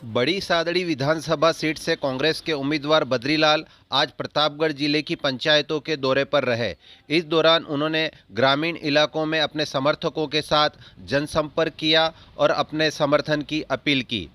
बड़ी सादड़ी विधानसभा सीट से कांग्रेस के उम्मीदवार बद्रीलाल आज प्रतापगढ़ जिले की पंचायतों के दौरे पर रहे। इस दौरान उन्होंने ग्रामीण इलाकों में अपने समर्थकों के साथ जनसंपर्क किया और अपने समर्थन की अपील की।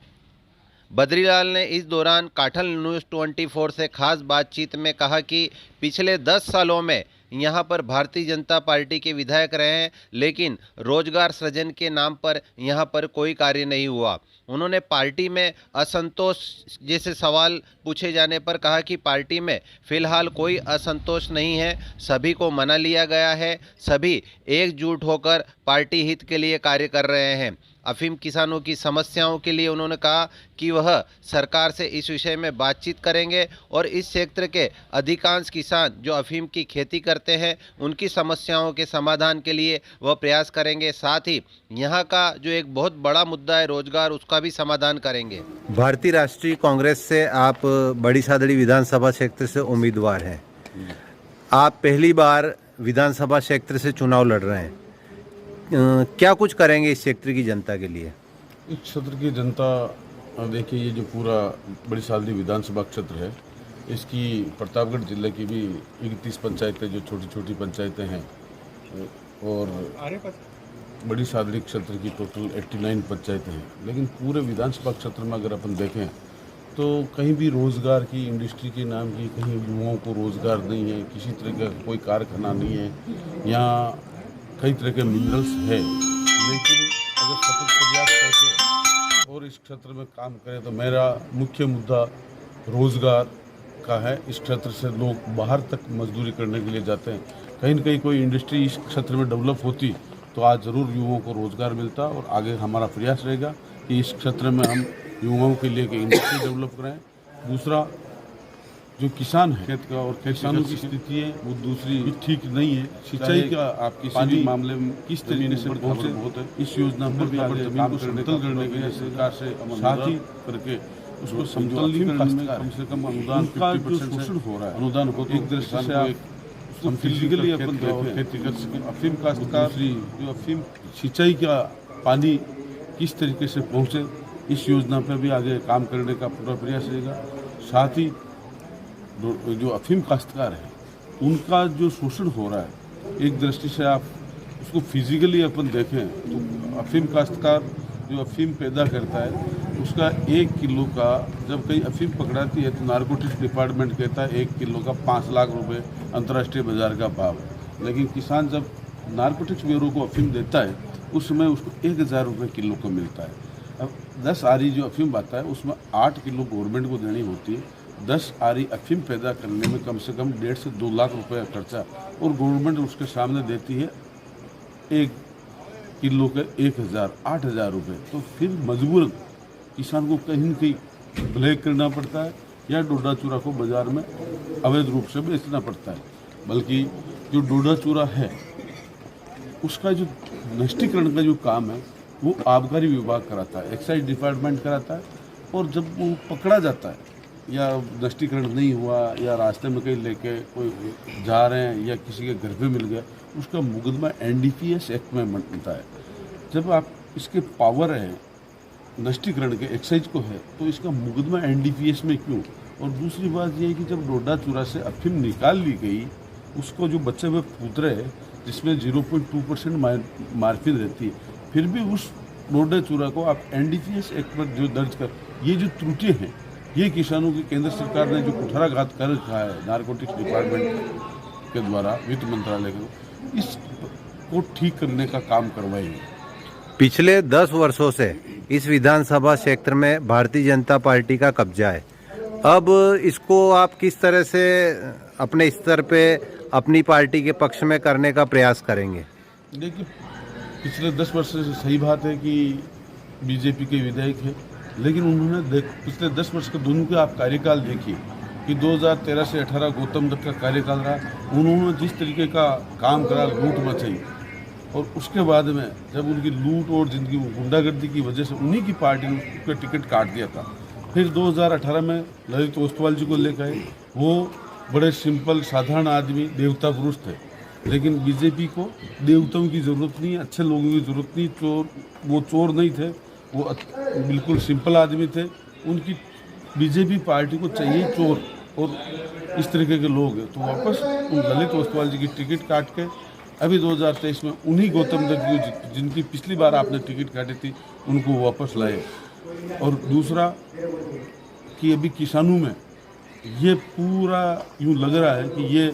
बद्रीलाल ने इस दौरान काठल न्यूज़ 24 से खास बातचीत में कहा कि पिछले 10 सालों में यहां पर भारतीय जनता पार्टी के विधायक रहे हैं, लेकिन रोजगार सृजन के नाम पर यहां पर कोई कार्य नहीं हुआ। उन्होंने पार्टी में असंतोष जैसे सवाल पूछे जाने पर कहा कि पार्टी में फिलहाल कोई असंतोष नहीं है, सभी को मना लिया गया है, सभी एकजुट होकर पार्टी हित के लिए कार्य कर रहे हैं। अफीम किसानों की समस्याओं के लिए उन्होंने कहा कि वह सरकार से इस विषय में बातचीत करेंगे और इस क्षेत्र के अधिकांश किसान जो अफीम की खेती करते हैं उनकी समस्याओं के समाधान के लिए वह प्रयास करेंगे। साथ ही यहाँ का जो एक बहुत बड़ा मुद्दा है रोजगार, उसका भी समाधान करेंगे। भारतीय राष्ट्रीय कांग्रेस से आप बड़ी सादड़ी विधानसभा क्षेत्र से उम्मीदवार हैं। आप पहली बार विधानसभा क्षेत्र से चुनाव लड़ रहे हैं, क्या कुछ करेंगे इस क्षेत्र की जनता के लिए? इस क्षेत्र की जनता, देखिए, ये जो पूरा बड़ी सादड़ी विधानसभा क्षेत्र है, इसकी प्रतापगढ़ जिले की भी 31 पंचायतें, जो छोटी छोटी पंचायतें हैं, और बड़ी सादड़ी क्षेत्र की टोटल 89 पंचायतें हैं। लेकिन पूरे विधानसभा क्षेत्र में अगर अपन देखें तो कहीं भी रोज़गार की, इंडस्ट्री के नाम की, कहीं युवाओं को रोज़गार नहीं है, किसी तरह का कोई कारखाना नहीं है। यहाँ कई तरह के मिनरल्स है, लेकिन अगर सतत प्रयास करके और इस क्षेत्र में काम करें तो मेरा मुख्य मुद्दा रोज़गार का है। इस क्षेत्र से लोग बाहर तक मजदूरी करने के लिए जाते हैं। कहीं न कहीं कोई इंडस्ट्री इस क्षेत्र में डेवलप होती तो आज ज़रूर युवाओं को रोज़गार मिलता, और आगे हमारा प्रयास रहेगा कि इस क्षेत्र में हम युवाओं के लिए इंडस्ट्री डेवलप कराएँ। दूसरा, जो किसान है खेत का, और किसानों की स्थिति है वो दूसरी ठीक नहीं है। सिंचाई का आप किसी भी मामले में किस तरीके से पहुँचे, इस योजना पर भी आगे जमीन को समतल करने के लिए सरकार से साथ ही करके उसको समतल करने में कम से कम अनुदान 50% शोषण हो रहा है। अनुदान को एक दृष्टि से आप फिजिकली अपन खेती कर सकें। अफीम काश्तकार, जो अफीम सिंचाई का पानी किस तरीके से पहुँचे, इस योजना पर भी आगे काम करने का पूरा प्रयास रहेगा। साथ ही जो अफीम काश्तकार है उनका जो शोषण हो रहा है, एक दृष्टि से आप उसको फिजिकली अपन देखें तो अफीम काश्तकार जो अफीम पैदा करता है उसका 1 किलो का, जब कहीं अफीम पकड़ाती है तो नारकोटिक्स डिपार्टमेंट कहता है 1 किलो का 5 लाख रुपए अंतर्राष्ट्रीय बाजार का भाव है। लेकिन किसान जब नारकोटिक्स ब्यूरो को अफीम देता है उस समय उसको 1000 रुपये किलो का मिलता है। अब 10 आरी जो अफीम आता है उसमें 8 किलो गवर्नमेंट को देनी होती है। 10 आरी अफीम पैदा करने में कम से कम 1.5 से 2 लाख रुपए खर्चा, और गवर्नमेंट उसके सामने देती है 1 किलो के 8,000 रुपये। तो फिर मजबूरन किसान को कहीं न कहीं ब्लैक करना पड़ता है या डोडा चूरा को बाजार में अवैध रूप से बेचना पड़ता है। बल्कि जो डोडा चूरा है उसका जो नष्टीकरण का जो काम है वो आबकारी विभाग कराता है, एक्साइज डिपार्टमेंट कराता है। और जब वो पकड़ा जाता है या नष्टीकरण नहीं हुआ या रास्ते में कहीं लेके कोई जा रहे हैं या किसी के घर पे मिल गया, उसका मुकदमा NDPS एक्ट में बनता है। जब आप इसके पावर है नष्टीकरण के, एक्साइज को है, तो इसका मुकदमा NDPS में क्यों? और दूसरी बात यह है कि जब डोडा चूरा से अफीम निकाल ली गई, उसको जो बचे हुए फूतरे है जिसमें 0.2% मार्फिन रहती है, फिर भी उस डोडा चूरा को आप NDPS एक्ट पर जो दर्ज कर, ये जो त्रुटियाँ हैं, ये किसानों की केंद्र सरकार ने जो कुठाराघात कर रखा है नारकोटिक्स डिपार्टमेंट के द्वारा, वित्त मंत्रालय को, इसको ठीक करने का काम करवाएंगे। पिछले 10 वर्षों से इस विधानसभा क्षेत्र में भारतीय जनता पार्टी का कब्जा है। अब इसको आप किस तरह से अपने स्तर पे अपनी पार्टी के पक्ष में करने का प्रयास करेंगे? देखिए, पिछले 10 वर्ष से सही बात है कि बीजेपी के विधायक है, लेकिन उन्होंने पिछले 10 वर्ष के दोनों के आप कार्यकाल देखिए कि 2013 से 18 गौतम दत्त का कार्यकाल रहा। उन्होंने जिस तरीके का काम करा, लूट मचाई, और उसके बाद में जब उनकी लूट और जिंदगी गुंडागर्दी की वजह से उन्हीं की पार्टी ने उसका टिकट काट दिया था। फिर 2018 में ललित ओस्तवाल जी को लेकर आए। वो बड़े सिंपल साधारण आदमी, देवता पुरुष थे, लेकिन बीजेपी को देवताओं की ज़रूरत नहीं है, अच्छे लोगों की ज़रूरत नहीं। वो चोर नहीं थे, वो बिल्कुल सिंपल आदमी थे, उनकी बीजेपी पार्टी को चाहिए चोर और इस तरीके के लोग हैं, तो वापस उन ललित ओस्तवाल जी की टिकट काट के अभी 2023 में उन्हीं गौतम दत्त जी जिनकी पिछली बार आपने टिकट काटी थी उनको वापस लाए। और दूसरा कि अभी किसानों में ये पूरा यूँ लग रहा है कि ये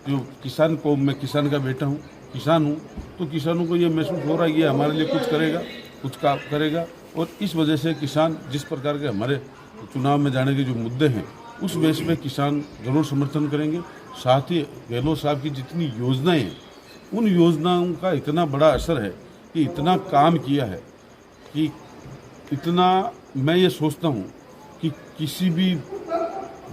जो किसान को, मैं किसान का बेटा हूँ, किसान हूँ, तो किसानों को ये महसूस हो रहा है कि ये हमारे लिए कुछ करेगा, कुछ काम करेगा। और इस वजह से किसान जिस प्रकार के हमारे चुनाव में जाने के जो मुद्दे हैं उस बेस पे किसान जरूर समर्थन करेंगे। साथ ही गहलोत साहब की जितनी योजनाएं हैं उन योजनाओं का इतना बड़ा असर है कि इतना काम किया है कि इतना मैं ये सोचता हूँ कि किसी भी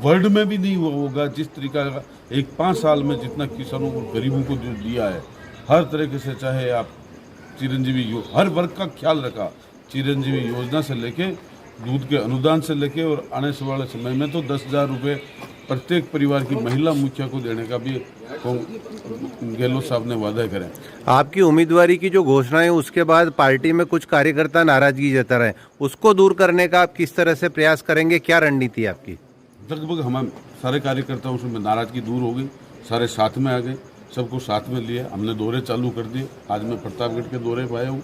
वर्ल्ड में भी नहीं हुआ होगा जिस तरीका का एक 5 साल में जितना किसानों को, गरीबों को जो दिया है हर तरीके से, चाहे आप चिरंजीवी हर वर्ग का ख्याल रखा, चिरंजीवी योजना से लेके दूध के अनुदान से लेके और आने से वाले समय में तो 10,000 रुपये प्रत्येक परिवार की महिला मुखिया को देने का भी गहलोत साहब ने वादा करें। आपकी उम्मीदवारी की जो घोषणा है उसके बाद पार्टी में कुछ कार्यकर्ता नाराजगी जता रहे, उसको दूर करने का आप किस तरह से प्रयास करेंगे, क्या रणनीति है आपकी? लगभग हम सारे कार्यकर्ताओं से नाराजगी दूर हो गई, सारे साथ में आ गए, सबको साथ में लिया, हमने दौरे चालू कर दिए। आज मैं प्रतापगढ़ के दौरे पर आया हूँ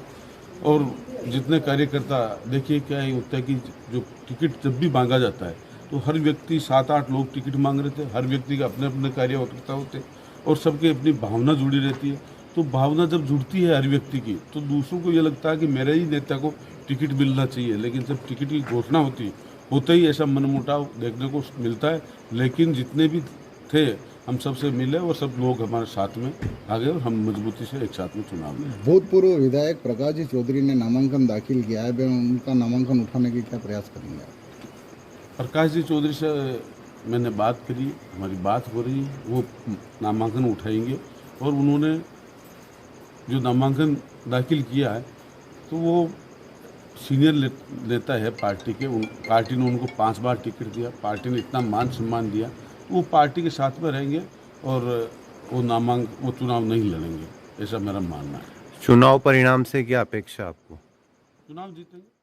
और जितने कार्यकर्ता, देखिए क्या ये होता है कि जो टिकट जब भी मांगा जाता है तो हर व्यक्ति 7-8 लोग टिकट मांग रहे थे, हर व्यक्ति के अपने अपने कार्यकर्ता होते और सबके अपनी भावना जुड़ी रहती है। तो भावना जब जुड़ती है हर व्यक्ति की तो दूसरों को ये लगता है कि मेरे ही नेता को टिकट मिलना चाहिए, लेकिन जब टिकट की घोषणा होते ही ऐसा मनमुटाव देखने को मिलता है। लेकिन जितने भी थे हम सबसे मिले और सब लोग हमारे साथ में आ गए और हम मजबूती से एक साथ में चुनाव में। भूतपूर्व विधायक प्रकाश जी चौधरी ने नामांकन दाखिल किया है, उनका नामांकन उठाने की क्या प्रयास करेंगे? प्रकाश जी चौधरी से मैंने बात करी, हमारी बात हो रही है, वो नामांकन उठाएंगे और उन्होंने जो नामांकन दाखिल किया है तो वो सीनियर नेता है पार्टी के, पार्टी ने उनको 5 बार टिकट दिया, पार्टी ने इतना मान सम्मान दिया, वो पार्टी के साथ में रहेंगे और वो चुनाव नहीं लड़ेंगे, ऐसा मेरा मानना है। चुनाव परिणाम से क्या अपेक्षा आपको? चुनाव जीतेंगे।